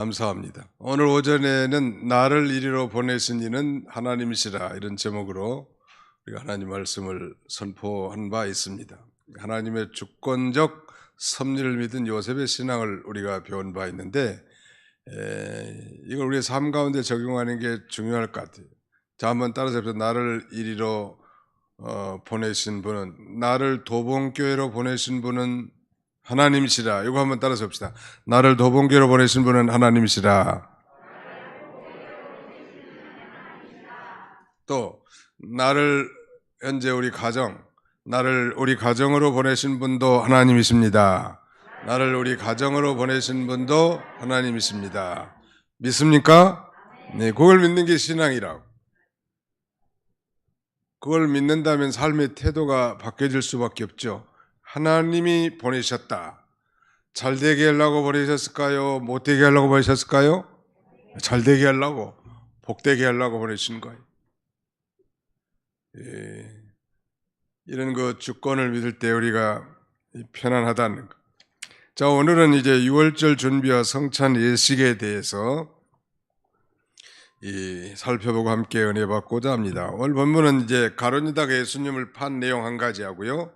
감사합니다. 오늘 오전에는 나를 이리로 보내신 이는 하나님이시라 이런 제목으로 우리가 하나님 말씀을 선포한 바 있습니다. 하나님의 주권적 섭리를 믿은 요셉의 신앙을 우리가 배운 바 있는데 이걸 우리의 삶 가운데 적용하는 게 중요할 것 같아요. 자, 한번 따라서 해보세요. 나를 이리로 보내신 분은, 나를 도봉교회로 보내신 분은 하나님이시라. 이거 한번 따라서 봅시다. 나를 도봉교회로 보내신 분은 하나님이시라. 또 나를 현재 우리 가정, 나를 우리 가정으로 보내신 분도 하나님이십니다. 나를 우리 가정으로 보내신 분도 하나님이십니다. 믿습니까? 네, 그걸 믿는 게 신앙이라고. 그걸 믿는다면 삶의 태도가 바뀌어질 수밖에 없죠. 하나님이 보내셨다. 잘 되게 하려고 보내셨을까요? 못 되게 하려고 보내셨을까요? 잘 되게 하려고, 복되게 하려고 보내신 거예요. 이런 그 주권을 믿을 때 우리가 편안하다는 것. 자, 오늘은 이제 6월절 준비와 성찬 예식에 대해서 살펴보고 함께 은혜 받고자 합니다. 오늘 본문은 이제 가룟 유다가 예수님을 판 내용 한 가지 하고요.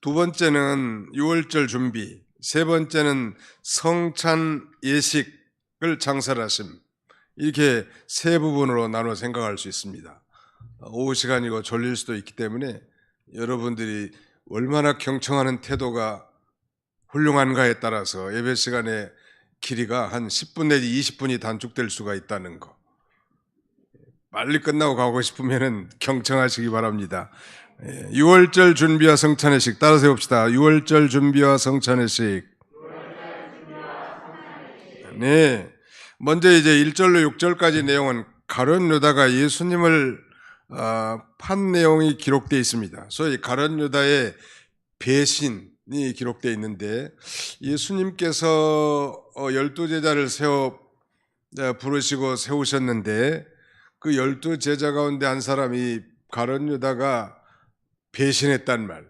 두 번째는 6월절 준비, 세 번째는 성찬 예식을 창설하심. 이렇게 세 부분으로 나눠 생각할 수 있습니다. 오후 시간이고 졸릴 수도 있기 때문에 여러분들이 얼마나 경청하는 태도가 훌륭한가에 따라서 예배 시간의 길이가 한 10분 내지 20분이 단축될 수가 있다는 거. 빨리 끝나고 가고 싶으면 경청하시기 바랍니다. 6월절 준비와 성찬의식 따라서 해봅시다. 6월절 준비와 성찬의식. 네, 먼저 이제 1절로 6절까지 내용은 가룟 유다가 예수님을 판 내용이 기록되어 있습니다. 소위 가룟 유다의 배신이 기록되어 있는데, 예수님께서 12제자를 부르시고 세우셨는데 그 12제자 가운데 한 사람이 가룟 유다가 배신했단 말.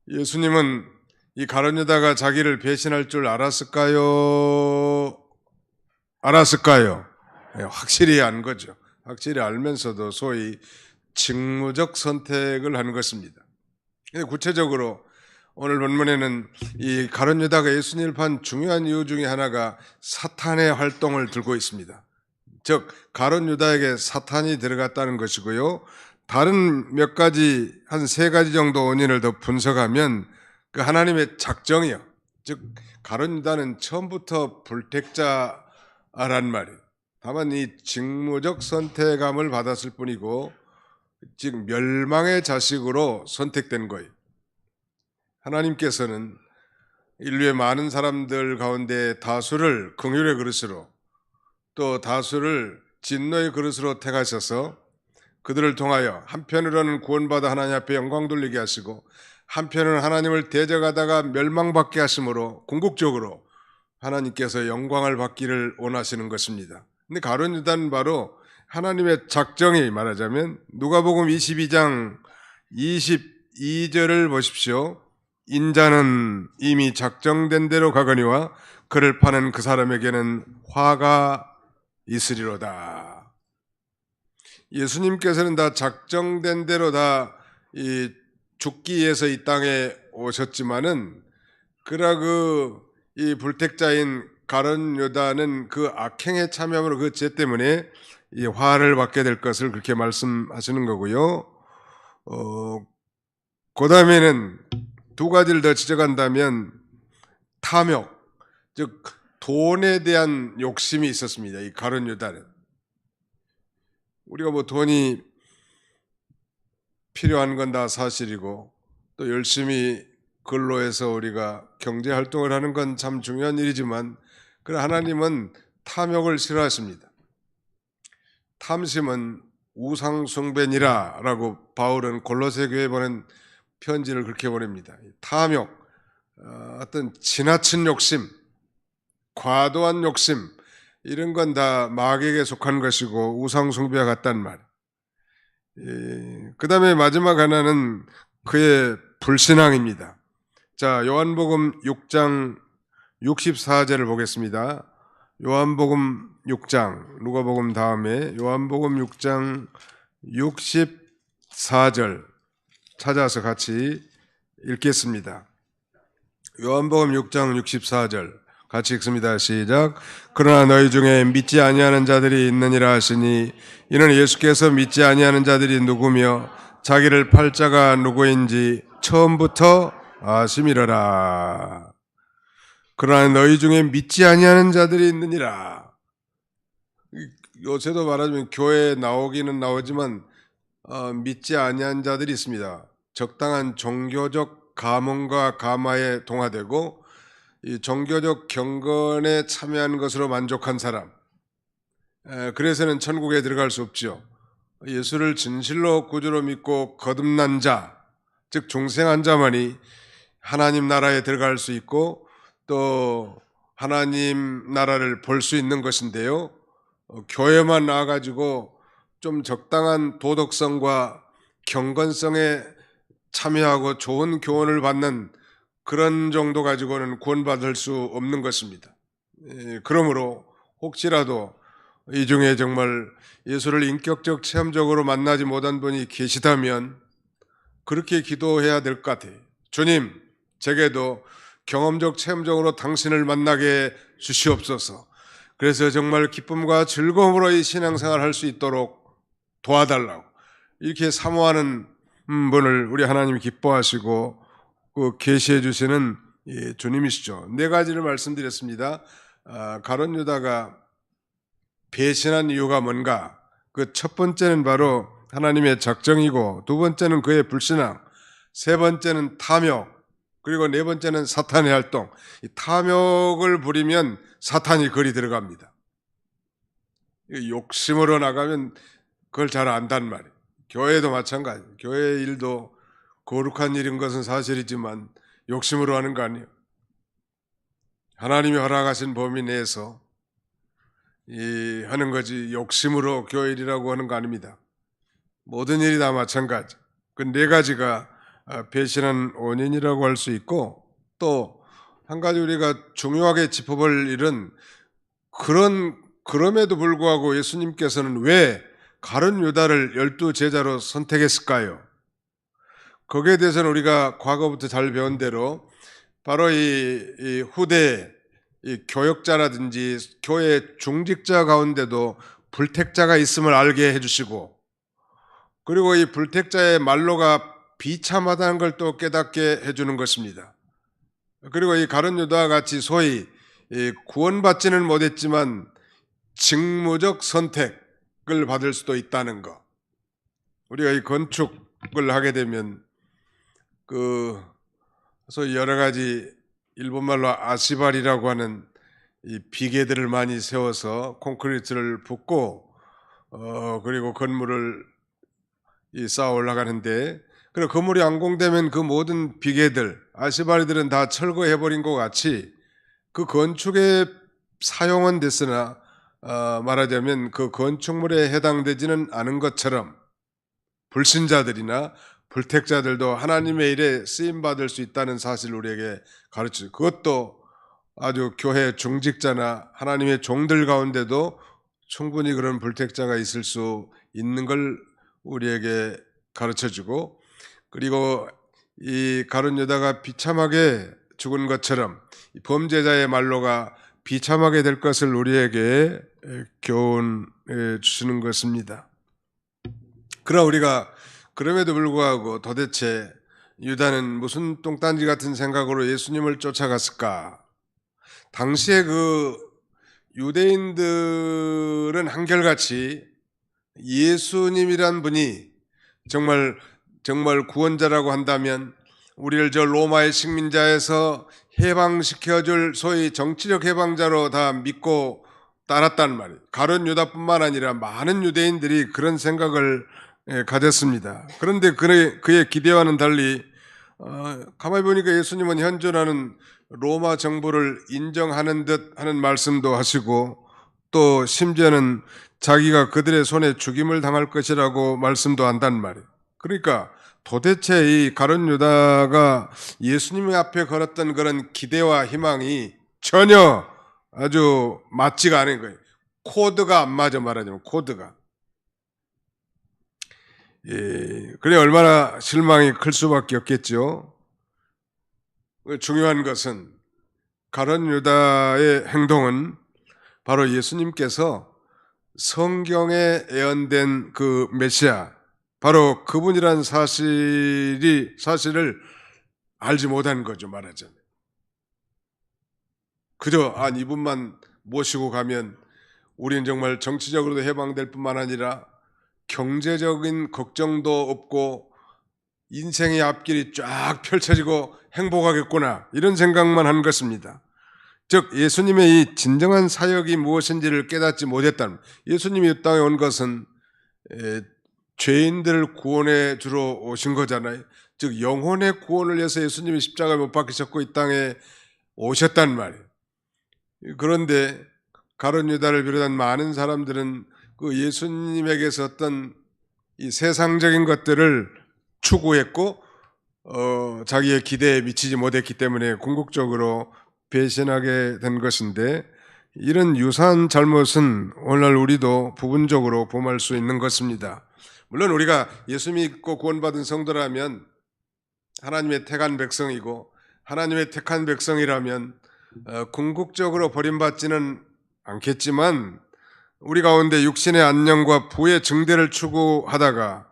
예수님은 이 가룟 유다가 자기를 배신할 줄 알았을까요? 확실히 안 거죠. 확실히 알면서도 소위 직무적 선택을 한 것입니다. 구체적으로 오늘 본문에는 이 가룟 유다가 예수님을 판 중요한 이유 중에 하나가 사탄의 활동을 들고 있습니다. 즉 가룟 유다에게 사탄이 들어갔다는 것이고요. 다른 몇 가지, 한 세 가지 정도 원인을 더 분석하면 그 하나님의 작정이요. 즉 가룟 유다는 처음부터 불택자란 말이에요. 다만 이 직무적 선택감을 받았을 뿐이고 즉 멸망의 자식으로 선택된 거예요. 하나님께서는 인류의 많은 사람들 가운데 다수를 긍휼의 그릇으로 또 다수를 진노의 그릇으로 택하셔서 그들을 통하여 한편으로는 구원받아 하나님 앞에 영광 돌리게 하시고 한편으로는 하나님을 대적하다가 멸망받게 하심으로 궁극적으로 하나님께서 영광을 받기를 원하시는 것입니다. 근데 가룟 유다는 바로 하나님의 작정이, 말하자면 누가복음 22장 22절을 보십시오. 인자는 이미 작정된 대로 가거니와 그를 파는 그 사람에게는 화가 있으리로다. 예수님께서는 다 작정된 대로 다 죽기 위해서 이 땅에 오셨지만은 이 불택자인 가룟 유다는 그 악행에 참여함으로 그 죄 때문에 이 화를 받게 될 것을 그렇게 말씀하시는 거고요. 그 다음에는 두 가지를 더 지적한다면 탐욕, 즉 돈에 대한 욕심이 있었습니다. 이 가룟 유다는. 우리가 돈이 필요한 건 다 사실이고 또 열심히 근로해서 우리가 경제 활동을 하는 건 참 중요한 일이지만 그러나 하나님은 탐욕을 싫어하십니다. 탐심은 우상숭배니라 라고 바울은 골로새 교회에 보낸 편지를 그렇게 보냅니다. 탐욕, 어떤 지나친 욕심, 과도한 욕심, 이런 건 다 마귀에게 속한 것이고 우상숭배와 같단 말. 그 다음에 마지막 하나는 그의 불신앙입니다. 자, 요한복음 6장 64절을 보겠습니다. 요한복음 6장, 누가복음 다음에 요한복음 6장 64절 찾아서 같이 읽겠습니다. 요한복음 6장 64절 같이 읽습니다. 시작. 그러나 너희 중에 믿지 아니하는 자들이 있느니라 하시니 이는 예수께서 믿지 아니하는 자들이 누구며 자기를 팔 자가 누구인지 처음부터 아심이러라. 그러나 너희 중에 믿지 아니하는 자들이 있느니라. 요새도 말하자면 교회에 나오기는 나오지만 믿지 아니한 자들이 있습니다. 적당한 종교적 감언과 감화에 동화되고 이 종교적 경건에 참여한 것으로 만족한 사람, 그래서는 천국에 들어갈 수 없죠. 예수를 진실로 구주로 믿고 거듭난 자, 즉 중생한 자만이 하나님 나라에 들어갈 수 있고 또 하나님 나라를 볼 수 있는 것인데요. 교회만 나와가지고 좀 적당한 도덕성과 경건성에 참여하고 좋은 교훈을 받는 그런 정도 가지고는 구원받을 수 없는 것입니다. 그러므로 혹시라도 이 중에 정말 예수를 인격적 체험적으로 만나지 못한 분이 계시다면 그렇게 기도해야 될 것 같아요. 주님, 제게도 경험적 체험적으로 당신을 만나게 주시옵소서. 그래서 정말 기쁨과 즐거움으로 이 신앙생활을 할 수 있도록 도와달라고 이렇게 사모하는 분을 우리 하나님이 기뻐하시고 계시해 주시는 주님이시죠. 네 가지를 말씀드렸습니다. 가룟 유다가 배신한 이유가 뭔가? 그 첫 번째는 바로 하나님의 작정이고, 두 번째는 그의 불신앙, 세 번째는 탐욕, 그리고 네 번째는 사탄의 활동. 이 탐욕을 부리면 사탄이 거리 들어갑니다. 욕심으로 나가면 그걸 잘 안단 말이에요. 교회도 마찬가지. 교회 일도 거룩한 일인 것은 사실이지만 욕심으로 하는 거 아니에요. 하나님이 허락하신 범위 내에서 하는 거지 욕심으로 교회 일이라고 하는 거 아닙니다. 모든 일이 다 마찬가지. 그 네 가지가 배신한 원인이라고 할 수 있고, 또 한 가지 우리가 중요하게 짚어볼 일은 그럼에도 불구하고 예수님께서는 왜 가룟 유다를 12 제자로 선택했을까요? 거기에 대해서는 우리가 과거부터 잘 배운 대로 바로 이 후대 이 교역자라든지 교회 중직자 가운데도 불택자가 있음을 알게 해주시고, 그리고 이 불택자의 말로가 비참하다는 걸 또 깨닫게 해주는 것입니다. 그리고 이 가룟 유다와 같이 소위 구원받지는 못했지만 직무적 선택을 받을 수도 있다는 것. 우리가 이 건축을 하게 되면 소위 여러 가지 일본말로 아시발이라고 하는 이 비계들을 많이 세워서 콘크리트를 붓고 그리고 건물을 쌓아 올라가는데, 그리고 건물이 완공되면 그 모든 비계들, 아시발이들은 다 철거해버린 것 같이 그 건축에 사용은 됐으나 말하자면 그 건축물에 해당되지는 않은 것처럼 불신자들이나 불택자들도 하나님의 일에 쓰임받을 수 있다는 사실을 우리에게 가르치죠. 그것도 아주 교회 중직자나 하나님의 종들 가운데도 충분히 그런 불택자가 있을 수 있는 걸 우리에게 가르쳐주고, 그리고 이 가룟 유다가 비참하게 죽은 것처럼 범죄자의 말로가 비참하게 될 것을 우리에게 교훈해 주시는 것입니다. 그러나 우리가 그럼에도 불구하고 도대체 유다는 무슨 똥단지 같은 생각으로 예수님을 쫓아갔을까? 당시에 그 유대인들은 한결같이 예수님이란 분이 정말 구원자라고 한다면 우리를 저 로마의 식민자에서 해방시켜줄 소위 정치적 해방자로 다 믿고 따랐단 말이에요. 가룟 유다뿐만 아니라 많은 유대인들이 그런 생각을 가졌습니다. 그런데 그의 기대와는 달리 가만히 보니까 예수님은 현존하는 로마 정부를 인정하는 듯 하는 말씀도 하시고, 또 심지어는 자기가 그들의 손에 죽임을 당할 것이라고 말씀도 한단 말이에요. 그러니까 도대체 이 가룟 유다가 예수님 앞에 걸었던 그런 기대와 희망이 전혀 아주 맞지가 않은 거예요. 코드가 안 맞아, 말하자면 코드가. 예, 그래 얼마나 실망이 클 수밖에 없겠죠. 중요한 것은 가룟 유다의 행동은 바로 예수님께서 성경에 예언된 그 메시아, 바로 그분이라는 사실을 알지 못한 거죠, 말하자면. 그저 이분만 모시고 가면 우리는 정말 정치적으로도 해방될 뿐만 아니라 경제적인 걱정도 없고 인생의 앞길이 쫙 펼쳐지고 행복하겠구나, 이런 생각만 한 것입니다. 즉 예수님의 이 진정한 사역이 무엇인지를 깨닫지 못했다는, 예수님이 이 땅에 온 것은 죄인들을 구원해 주러 오신 거잖아요. 즉 영혼의 구원을 위해서 예수님이 십자가에 못 박히셨고 이 땅에 오셨단 말이에요. 그런데 가룟 유다를 비롯한 많은 사람들은 그 예수님에게서 어떤 이 세상적인 것들을 추구했고 자기의 기대에 미치지 못했기 때문에 궁극적으로 배신하게 된 것인데, 이런 유사한 잘못은 오늘날 우리도 부분적으로 범할 수 있는 것입니다. 물론 우리가 예수 믿고 구원받은 성도라면 하나님의 택한 백성이고 하나님의 택한 백성이라면 궁극적으로 버림받지는 않겠지만, 우리 가운데 육신의 안녕과 부의 증대를 추구하다가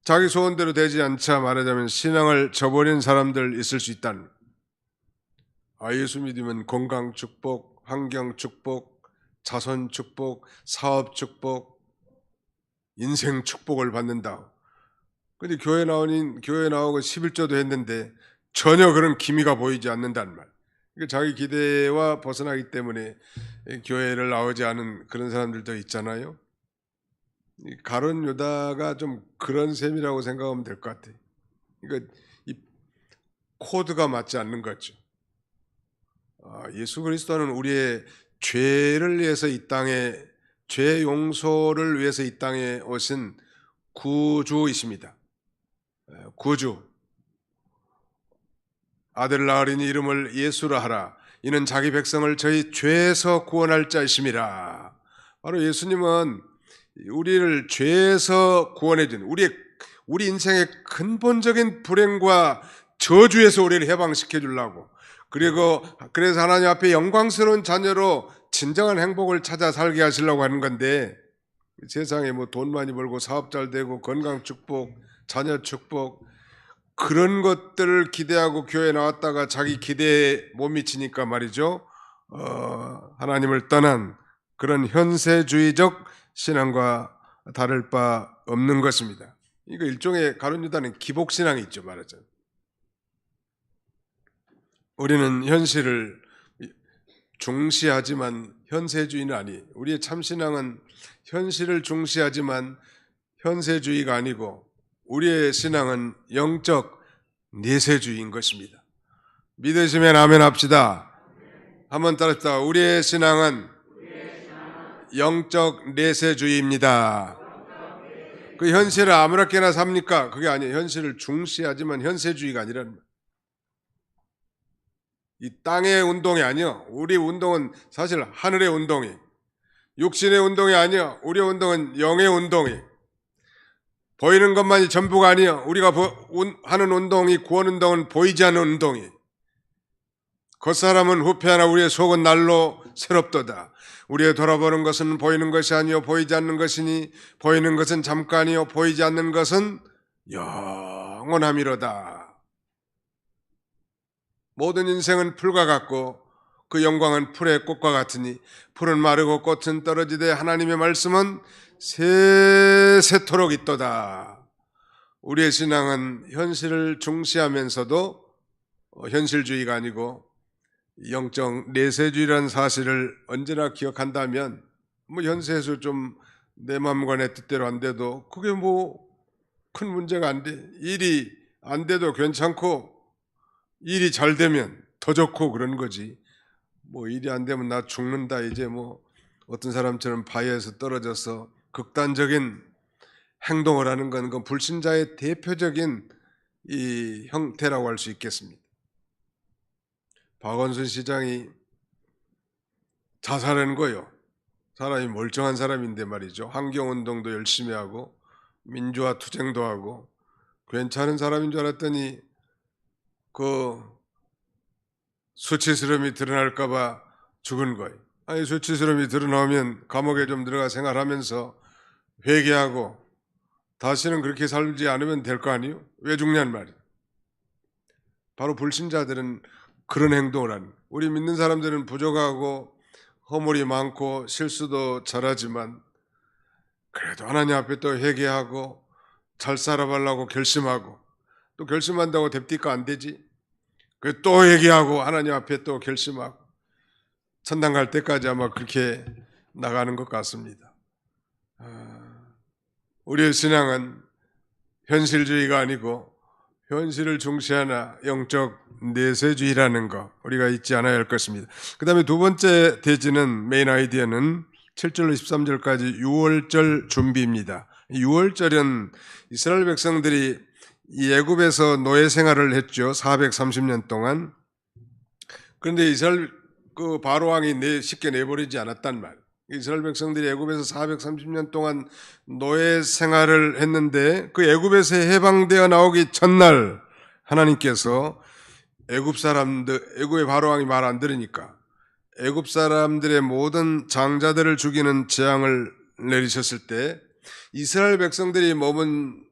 자기 소원대로 되지 않자 말하자면 신앙을 저버린 사람들 있을 수 있다는, 예수 믿으면 건강 축복, 환경 축복, 자손 축복, 사업 축복, 인생 축복을 받는다. 근데 교회 나오고 11조도 했는데 전혀 그런 기미가 보이지 않는다는 말. 그러니까 자기 기대와 벗어나기 때문에 교회를 나오지 않은 그런 사람들도 있잖아요. 가룟 유다가 좀 그런 셈이라고 생각하면 될 것 같아요. 그러니까 이 코드가 맞지 않는 거죠. 예수 그리스도는 우리의 죄를 위해서 이 땅에, 죄 용서를 위해서 이 땅에 오신 구주이십니다. 구주. 아들 낳으리니 이름을 예수라 하라. 이는 자기 백성을 저희 죄에서 구원할 자이심이라. 바로 예수님은 우리를 죄에서 구원해 준, 우리 인생의 근본적인 불행과 저주에서 우리를 해방시켜 주려고, 그래서 하나님 앞에 영광스러운 자녀로 진정한 행복을 찾아 살게 하시려고 하는 건데, 세상에 뭐 돈 많이 벌고 사업 잘 되고 건강 축복, 자녀 축복, 그런 것들을 기대하고 교회 나왔다가 자기 기대에 못 미치니까 말이죠, 하나님을 떠난 그런 현세주의적 신앙과 다를 바 없는 것입니다. 이거 일종의 가룟 유다는 기복신앙이 있죠, 말하자면. 우리는 현실을 중시하지만 현세주의는 아니에요. 우리의 참신앙은 현실을 중시하지만 현세주의가 아니고, 우리의 신앙은 영적 내세주의인 것입니다. 믿으시면 아멘 합시다. 한번 따라합시다. 우리의 신앙은 영적 내세주의입니다. 그 현실을 아무렇게나 삽니까? 그게 아니에요. 현실을 중시하지만 현세주의가 아니라는 거예요. 이 땅의 운동이 아니요, 우리 운동은 사실 하늘의 운동이, 육신의 운동이 아니요, 우리의 운동은 영의 운동이, 보이는 것만이 전부가 아니요, 우리가 하는 운동이, 구원 운동은 보이지 않는 운동이. 겉사람은 후패하나 우리의 속은 날로 새롭도다. 우리의 돌아보는 것은 보이는 것이 아니요 보이지 않는 것이니, 보이는 것은 잠깐이요 보이지 않는 것은 영원함이로다. 모든 인생은 풀과 같고 그 영광은 풀의 꽃과 같으니, 풀은 마르고 꽃은 떨어지되 하나님의 말씀은 세세토록 있도다. 우리의 신앙은 현실을 중시하면서도 현실주의가 아니고 영적 내세주의라는 사실을 언제나 기억한다면, 뭐 현세에서 좀 내 마음과 내 뜻대로 안 돼도 그게 뭐 큰 문제가 안 돼. 일이 안 돼도 괜찮고, 일이 잘 되면 더 좋고 그런 거지. 뭐 일이 안 되면 나 죽는다, 이제 뭐 어떤 사람처럼 바위에서 떨어져서 극단적인 행동을 하는 건 그 불신자의 대표적인 이 형태라고 할 수 있겠습니다. 박원순 시장이 자살하는 거요. 사람이 멀쩡한 사람인데 말이죠. 환경운동도 열심히 하고 민주화 투쟁도 하고 괜찮은 사람인 줄 알았더니 그 수치스러움이 드러날까 봐 죽은 거예요. 아니 수치스러움이 드러나면 감옥에 좀 들어가 생활하면서 회개하고 다시는 그렇게 살지 않으면 될 거 아니에요? 왜 죽냐는 말이에요. 바로 불신자들은 그런 행동을 하는 거예요. 우리 믿는 사람들은 부족하고 허물이 많고 실수도 잘하지만 그래도 하나님 앞에 또 회개하고 잘 살아보려고 결심하고 또 결심한다고 됩니까? 안 되지. 또 회개하고 하나님 앞에 또 결심하고 천당 갈 때까지 아마 그렇게 나가는 것 같습니다. 우리의 신앙은 현실주의가 아니고 현실을 중시하나 영적 내세주의라는 거 우리가 잊지 않아야 할 것입니다. 그 다음에 두 번째 대지는 메인 아이디어는 7절로 13절까지 유월절 준비입니다. 유월절은 이스라엘 백성들이 이 애굽에서 노예 생활을 했죠. 430년 동안. 그런데 이스라엘 그 바로 왕이 쉽게 내버리지 않았단 말. 이스라엘 백성들이 애굽에서 430년 동안 노예 생활을 했는데 그 애굽에서 해방되어 나오기 전날 하나님께서 애굽의 바로 왕이 말 안 들으니까 애굽 사람들의 모든 장자들을 죽이는 재앙을 내리셨을 때 이스라엘 백성들이 머문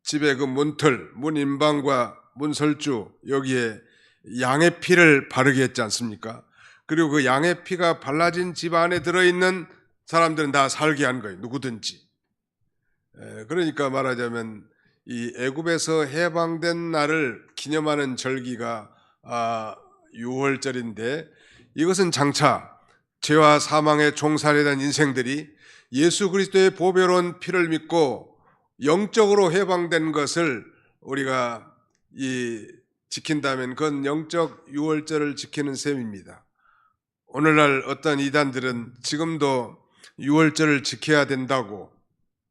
집의 그 문틀, 문인방과 문설주 여기에 양의 피를 바르게 했지 않습니까? 그리고 그 양의 피가 발라진 집 안에 들어있는 사람들은 다 살게 한 거예요. 누구든지. 그러니까 말하자면 이 애굽에서 해방된 날을 기념하는 절기가 유월절인데 이것은 장차 죄와 사망에 종살이된 인생들이 예수 그리스도의 보배로운 피를 믿고 영적으로 해방된 것을 우리가 지킨다면 그건 영적 유월절을 지키는 셈입니다. 오늘날 어떤 이단들은 지금도 유월절을 지켜야 된다고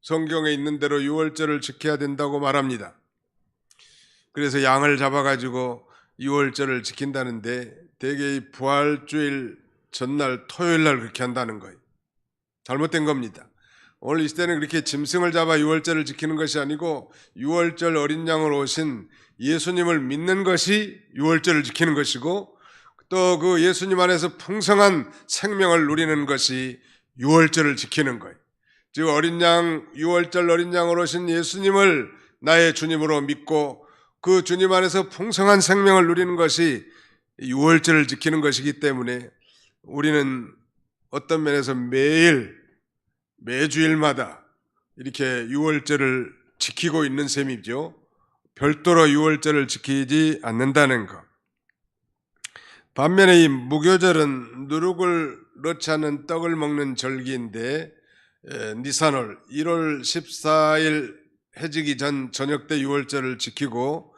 성경에 있는 대로 유월절을 지켜야 된다고 말합니다. 그래서 양을 잡아가지고 유월절을 지킨다는데 대개 이 부활주일 전날 토요일날 그렇게 한다는 거예요. 잘못된 겁니다. 오늘 이 시대는 그렇게 짐승을 잡아 유월절을 지키는 것이 아니고 유월절 어린 양으로 오신 예수님을 믿는 것이 유월절을 지키는 것이고 또 그 예수님 안에서 풍성한 생명을 누리는 것이 유월절을 지키는 거예요. 즉 유월절 어린 양으로 오신 예수님을 나의 주님으로 믿고 그 주님 안에서 풍성한 생명을 누리는 것이 유월절을 지키는 것이기 때문에 우리는 어떤 면에서 매주일마다 이렇게 유월절을 지키고 있는 셈이죠. 별도로 유월절을 지키지 않는다는 것. 반면에 이 무교절은 누룩을 넣지 않은 떡을 먹는 절기인데 니산월 1월 14일 해지기 전 저녁 때 유월절을 지키고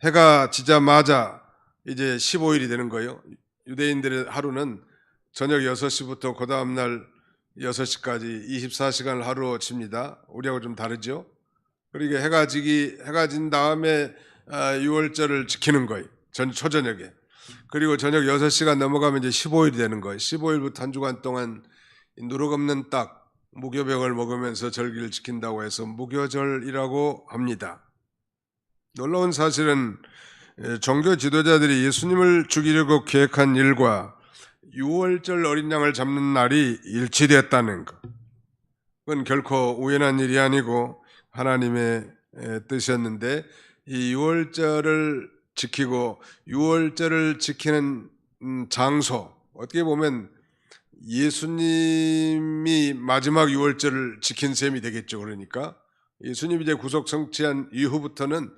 해가 지자마자 이제 15일이 되는 거예요. 유대인들의 하루는 저녁 6시부터 그 다음날 6시까지 24시간을 하루로 칩니다. 우리하고 좀 다르죠. 그러니까 해가 진 다음에 유월절을 지키는 거예요. 초저녁에. 그리고 저녁 6시가 넘어가면 이제 15일이 되는 거예요. 15일부터 한 주간 동안 누룩 없는 딱 무교병을 먹으면서 절기를 지킨다고 해서 무교절이라고 합니다. 놀라운 사실은 종교 지도자들이 예수님을 죽이려고 계획한 일과 유월절 어린 양을 잡는 날이 일치되었다는 것. 그건 결코 우연한 일이 아니고 하나님의 뜻이었는데 이 유월절을 지키고 유월절을 지키는 장소 어떻게 보면 예수님이 마지막 유월절을 지킨 셈이 되겠죠. 그러니까 예수님이 이제 구속 성취한 이후부터는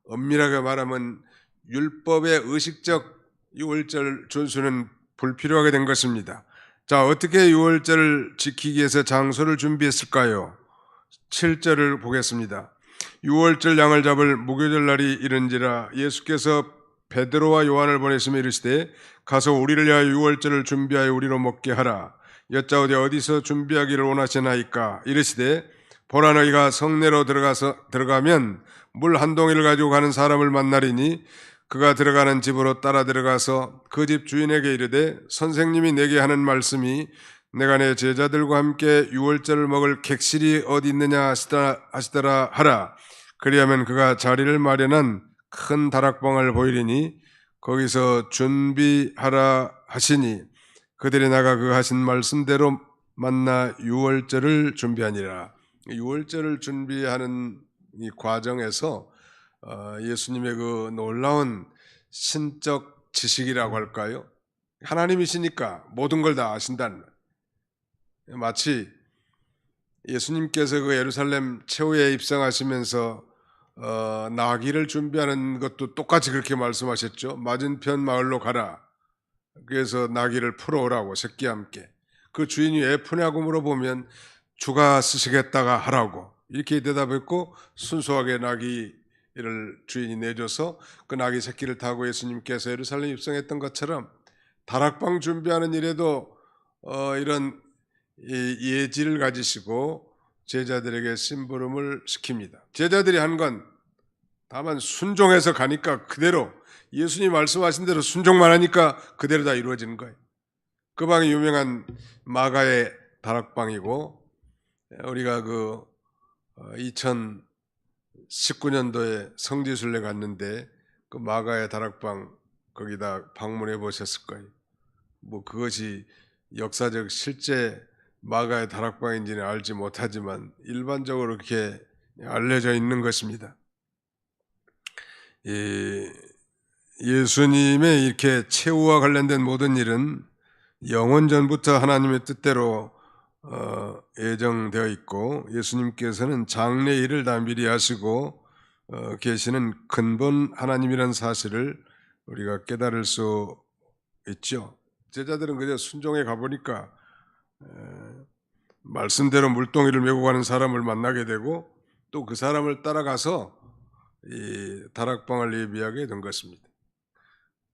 엄밀하게 말하면 율법의 의식적 유월절 준수는 불필요하게 된 것입니다. 자, 어떻게 유월절을 지키기 위해서 장소를 준비했을까요? 7절을 보겠습니다. 유월절 양을 잡을 무교절 날이 이른지라 예수께서 베드로와 요한을 보내시며 이르시되 가서 우리를 위하여 유월절을 준비하여 우리로 먹게 하라. 여짜오되 어디서 준비하기를 원하시나이까? 이르시되 보라 너희가 성내로 들어가면 물 한 동이를 가지고 가는 사람을 만나리니 그가 들어가는 집으로 따라 들어가서 그 집 주인에게 이르되 선생님이 내게 하는 말씀이 내가 내 제자들과 함께 유월절을 먹을 객실이 어디 있느냐 하시더라 하라. 그리하면 그가 자리를 마련한 큰 다락방을 보이리니 거기서 준비하라 하시니 그들이 나가 그 하신 말씀대로 만나 유월절을 준비하니라. 유월절을 준비하는 이 과정에서 예수님의 그 놀라운 신적 지식이라고 할까요? 하나님이시니까 모든 걸 다 아신다는 거예요. 마치 예수님께서 그 예루살렘 최후에 입성하시면서 나귀를 준비하는 것도 똑같이 그렇게 말씀하셨죠. 맞은편 마을로 가라. 그래서 나귀를 풀어오라고 새끼와 함께. 그 주인이 왜 푸냐고 물어보면 주가 쓰시겠다가 하라고 이렇게 대답했고 순수하게 나귀를 주인이 내줘서 그 나귀 새끼를 타고 예수님께서 예루살렘 입성했던 것처럼 다락방 준비하는 일에도 이런 예지를 가지시고 제자들에게 심부름을 시킵니다. 제자들이 한 건 다만 순종해서 가니까 그대로 예수님 말씀하신 대로 순종만 하니까 그대로 다 이루어지는 거예요. 그 방이 유명한 마가의 다락방이고 우리가 그 2019년도에 성지순례 갔는데 그 마가의 다락방 거기다 방문해 보셨을 거예요. 뭐 그것이 역사적 실제 마가의 다락방인지는 알지 못하지만 일반적으로 그렇게 알려져 있는 것입니다. 예수님의 이렇게 최후와 관련된 모든 일은 영원 전부터 하나님의 뜻대로 예정되어 있고 예수님께서는 장래 일을 다 미리 하시고 계시는 근본 하나님이라는 사실을 우리가 깨달을 수 있죠. 제자들은 그저 순종해 가보니까 말씀대로 물동이를 메고 가는 사람을 만나게 되고 또 그 사람을 따라가서 이 다락방을 예비하게 된 것입니다.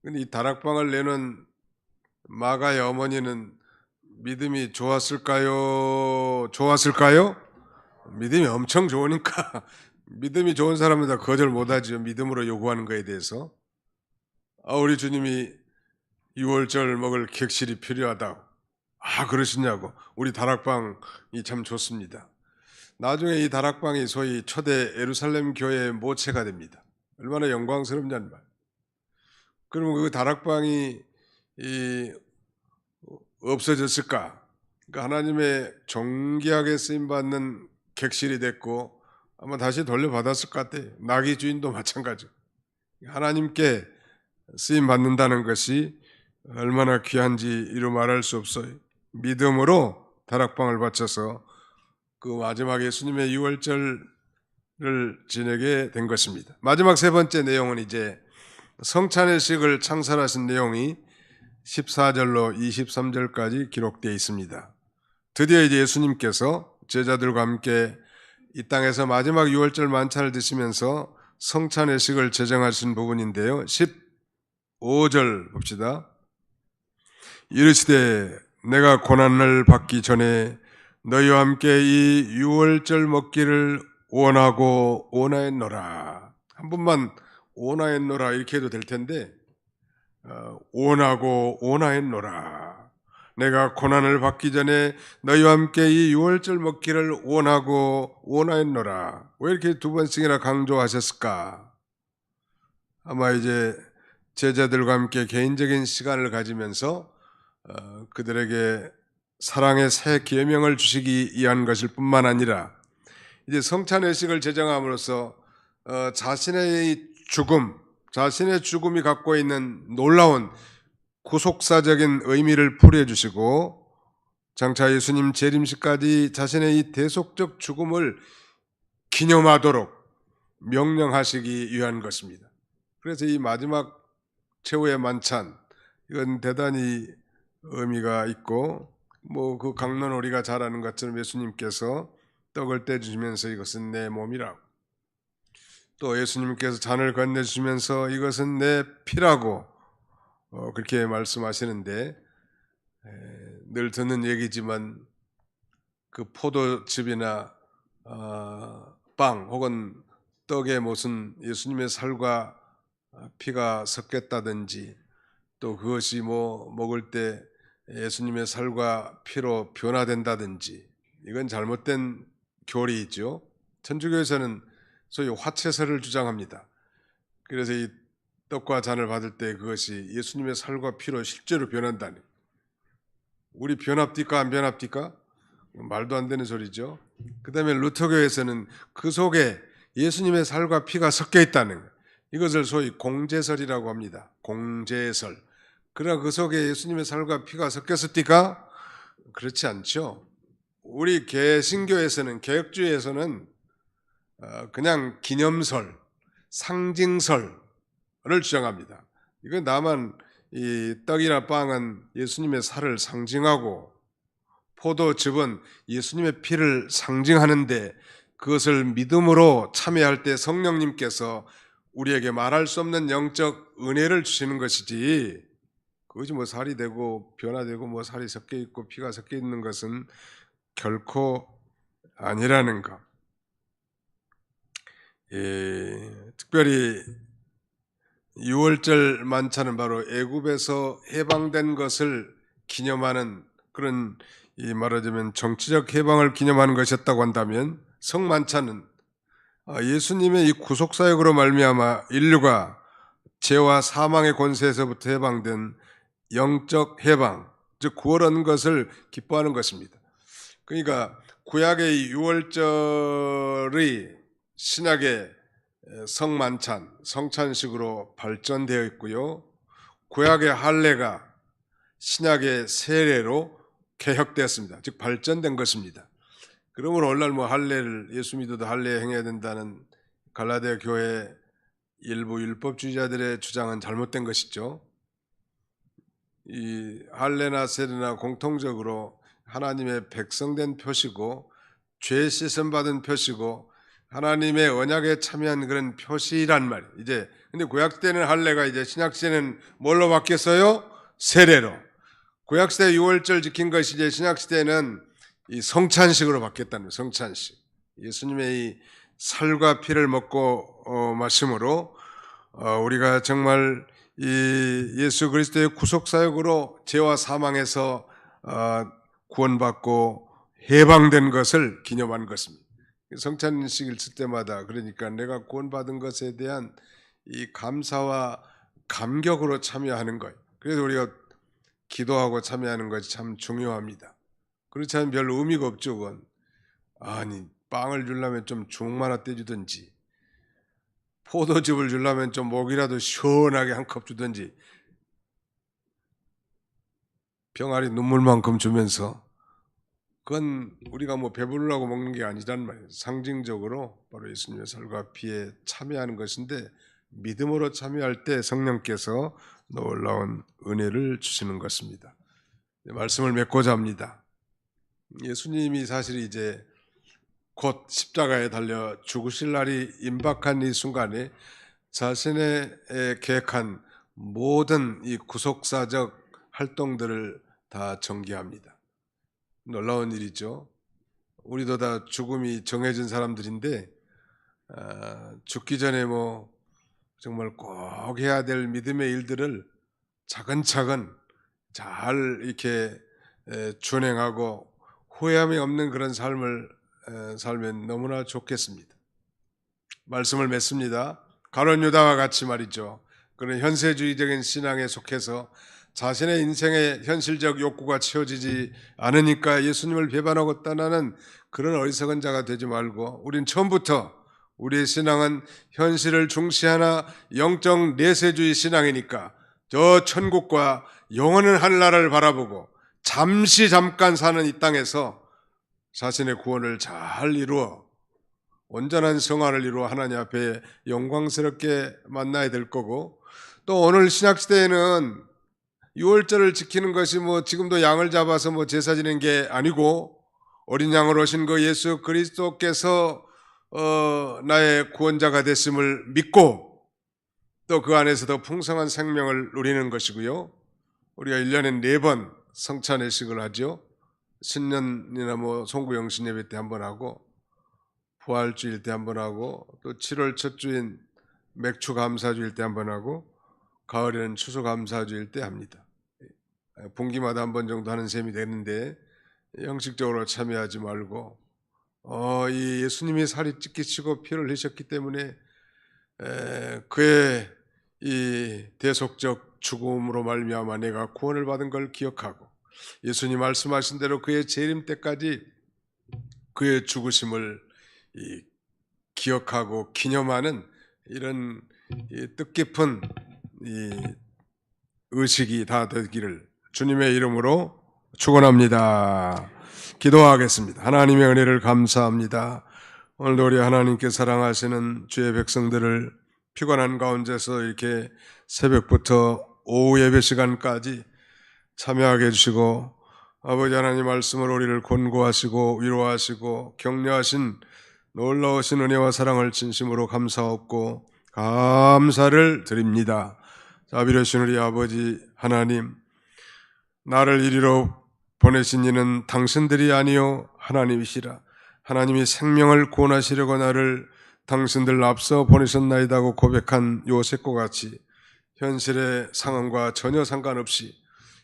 근데 이 다락방을 내는 마가의 어머니는 믿음이 좋았을까요? 믿음이 엄청 좋으니까 믿음이 좋은 사람은 다 거절 못하죠. 믿음으로 요구하는 거에 대해서. 우리 주님이 6월절 먹을 객실이 필요하다고. 그러시냐고. 우리 다락방이 참 좋습니다. 나중에 이 다락방이 소위 초대 예루살렘 교회의 모체가 됩니다. 얼마나 영광스럽냐는 말. 그러면 그 다락방이 없어졌을까? 그러니까 하나님의 존귀하게 쓰임받는 객실이 됐고 아마 다시 돌려받았을 것 같아요. 나귀 주인도 마찬가지. 하나님께 쓰임받는다는 것이 얼마나 귀한지 이루 말할 수 없어요. 믿음으로 다락방을 바쳐서 그 마지막 예수님의 유월절을 지내게 된 것입니다. 마지막 세 번째 내용은 이제 성찬의식을 창설하신 내용이 14절로 23절까지 기록되어 있습니다. 드디어 이제 예수님께서 제자들과 함께 이 땅에서 마지막 유월절 만찬을 드시면서 성찬의식을 제정하신 부분인데요. 15절 봅시다. 이르시되 내가 고난을 받기 전에 너희와 함께 이 유월절 먹기를 원하였노라. 한 번만 원하였노라 이렇게 해도 될 텐데 원하였노라. 내가 고난을 받기 전에 너희와 함께 이 유월절 먹기를 원하였노라. 왜 이렇게 두 번씩이나 강조하셨을까? 아마 이제 제자들과 함께 개인적인 시간을 가지면서 그들에게 사랑의 새 계명을 주시기 위한 것일 뿐만 아니라 이제 성찬의식을 제정함으로써 자신의 죽음이 갖고 있는 놀라운 구속사적인 의미를 풀이해 주시고 장차 예수님 재림시까지 자신의 이 대속적 죽음을 기념하도록 명령하시기 위한 것입니다. 그래서 이 마지막 최후의 만찬 이건 대단히 의미가 있고 뭐 그 강론우리가 잘 아는 것처럼 예수님께서 떡을 떼주시면서 이것은 내 몸이라고 또 예수님께서 잔을 건네주시면서 이것은 내 피라고 그렇게 말씀하시는데 늘 듣는 얘기지만 그 포도즙이나 빵 혹은 떡의 무슨 예수님의 살과 피가 섞였다든지 또 그것이 뭐 먹을 때 예수님의 살과 피로 변화된다든지 이건 잘못된 교리이죠. 천주교에서는 소위 화채설을 주장합니다. 그래서 이 떡과 잔을 받을 때 그것이 예수님의 살과 피로 실제로 변한다니. 우리 변합니까 안 변합니까? 말도 안 되는 소리죠. 그 다음에 루터교에서는 그 속에 예수님의 살과 피가 섞여 있다는 것. 이것을 소위 공제설이라고 합니다. 공제설. 그러나 그 속에 예수님의 살과 피가 섞였습니까? 그렇지 않죠. 우리 개신교에서는, 개혁주의에서는 그냥 기념설, 상징설을 주장합니다. 이건 다만 이 떡이나 빵은 예수님의 살을 상징하고 포도즙은 예수님의 피를 상징하는데 그것을 믿음으로 참여할 때 성령님께서 우리에게 말할 수 없는 영적 은혜를 주시는 것이지, 그것이 뭐 살이 되고 변화되고 뭐 살이 섞여 있고 피가 섞여 있는 것은 결코 아니라는 것. 특별히 6월절 만찬은 바로 애굽에서 해방된 것을 기념하는 그런, 이 말하자면 정치적 해방을 기념하는 것이었다고 한다면, 성만찬은 예수님의 이 구속사역으로 말미암아 인류가 죄와 사망의 권세에서부터 해방된 영적 해방, 즉 구원 얻는 것을 기뻐하는 것입니다. 그러니까 구약의 6월절이 신약의 성만찬, 성찬식으로 발전되어 있고요. 구약의 할례가 신약의 세례로 개혁되었습니다. 즉 발전된 것입니다. 그러므로 오늘날 뭐 할례를, 예수 믿어도 할례 행해야 된다는 갈라디아 교회 일부 율법주의자들의 주장은 잘못된 것이죠. 이 할례나 세례나 공통적으로 하나님의 백성된 표시고 죄 씻음 받은 표시고 하나님의 언약에 참여한 그런 표시란 말이에요. 이제 근데 구약 때는 할례가 이제 신약 시대는 뭘로 바뀌었어요? 세례로. 구약 시대 6월절 지킨 것이 이제 신약 시대는 이 성찬식으로 바뀌었다는 거예요. 성찬식. 예수님의 이 살과 피를 먹고 마심으로 우리가 정말 이 예수 그리스도의 구속 사역으로 죄와 사망에서 구원받고 해방된 것을 기념하는 것입니다. 성찬식을 쓸 때마다 그러니까 내가 구원받은 것에 대한 이 감사와 감격으로 참여하는 것. 그래서 우리가 기도하고 참여하는 것이 참 중요합니다. 그렇지 않으면 별 의미가 없죠. 그건. 아니 빵을 주려면 좀 주먹 하나 떼주든지 포도즙을 주려면 좀 목이라도 시원하게 한 컵 주든지 병아리 눈물만큼 주면서, 그건 우리가 뭐 배부르려고 먹는 게 아니란 말이에요. 상징적으로 바로 예수님의 살과 피에 참여하는 것인데 믿음으로 참여할 때 성령께서 놀라운 은혜를 주시는 것입니다. 말씀을 맺고자 합니다. 예수님이 사실 이제 곧 십자가에 달려 죽으실 날이 임박한 이 순간에 자신의 계획한 모든 이 구속사적 활동들을 다 전개합니다. 놀라운 일이죠. 우리도 다 죽음이 정해진 사람들인데 죽기 전에 뭐 정말 꼭 해야 될 믿음의 일들을 차근차근 잘 이렇게 준행하고 후회함이 없는 그런 삶을 살면 너무나 좋겠습니다. 말씀을 맺습니다. 가룟 유다와 같이 말이죠. 그런 현세주의적인 신앙에 속해서 자신의 인생의 현실적 욕구가 채워지지 않으니까 예수님을 배반하고 떠나는 그런 어리석은 자가 되지 말고, 우린 처음부터 우리의 신앙은 현실을 중시하나 영적 내세주의 신앙이니까 저 천국과 영원한 하늘나라를 바라보고 잠깐 사는 이 땅에서 자신의 구원을 잘 이루어 온전한 성화를 이루어 하나님 앞에 영광스럽게 만나야 될 거고, 또 오늘 신약시대에는 6월절을 지키는 것이 뭐 지금도 양을 잡아서 뭐 제사 지는 게 아니고 어린 양으로 오신 그 예수 그리스도께서 나의 구원자가 됐음을 믿고 또 그 안에서도 풍성한 생명을 누리는 것이고요. 우리가 1년에 4번 성찬회식을 하죠. 신년이나 뭐 송구영신 예배 때 한 번 하고 부활주일 때 한 번 하고 또 7월 첫 주인 맥주 감사주일 때 한 번 하고 가을에는 추수 감사주일 때 합니다. 분기마다 한 번 정도 하는 셈이 되는데 형식적으로 참여하지 말고 이 예수님이 살이 찢기시고 피를 흘리셨기 때문에 그의 이 대속적 죽음으로 말미암아 내가 구원을 받은 걸 기억하고 예수님 말씀하신 대로 그의 재림 때까지 그의 죽으심을 기억하고 기념하는 이런 뜻깊은 의식이 다 되기를 주님의 이름으로 축원합니다. 기도하겠습니다. 하나님의 은혜를 감사합니다. 오늘도 우리 하나님께 사랑하시는 주의 백성들을 피곤한 가운데서 이렇게 새벽부터 오후 예배 시간까지 참여하게 해주시고 아버지 하나님 말씀으로 우리를 권고하시고 위로하시고 격려하신 놀라우신 은혜와 사랑을 진심으로 감사하고 감사를 드립니다. 자비로우신 우리 아버지 하나님, 나를 이리로 보내신 이는 당신들이 아니요 하나님이시라. 하나님이 생명을 구원하시려고 나를 당신들 앞서 보내셨나이다고 고백한 요셉과 같이 현실의 상황과 전혀 상관없이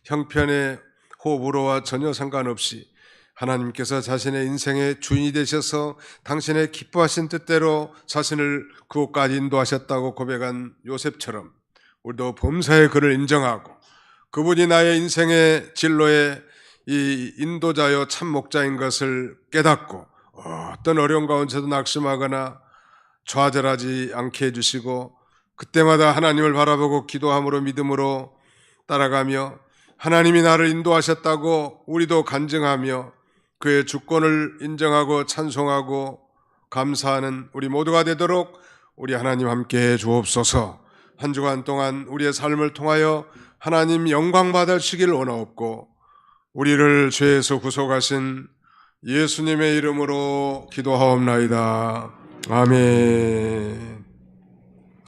형편의 호불호와 전혀 상관없이 하나님께서 자신의 인생의 주인이 되셔서 당신의 기뻐하신 뜻대로 자신을 그곳까지 인도하셨다고 고백한 요셉처럼 우리도 범사의 그를 인정하고 그분이 나의 인생의 진로의 이 인도자요 참 목자인 것을 깨닫고 어떤 어려운 가운데서도 낙심하거나 좌절하지 않게 해주시고 그때마다 하나님을 바라보고 기도함으로 믿음으로 따라가며 하나님이 나를 인도하셨다고 우리도 간증하며 그의 주권을 인정하고 찬송하고 감사하는 우리 모두가 되도록 우리 하나님 함께해 주옵소서. 한 주간 동안 우리의 삶을 통하여 하나님 영광 받으시길 원하옵고 우리를 죄에서 구속하신 예수님의 이름으로 기도하옵나이다. 아멘.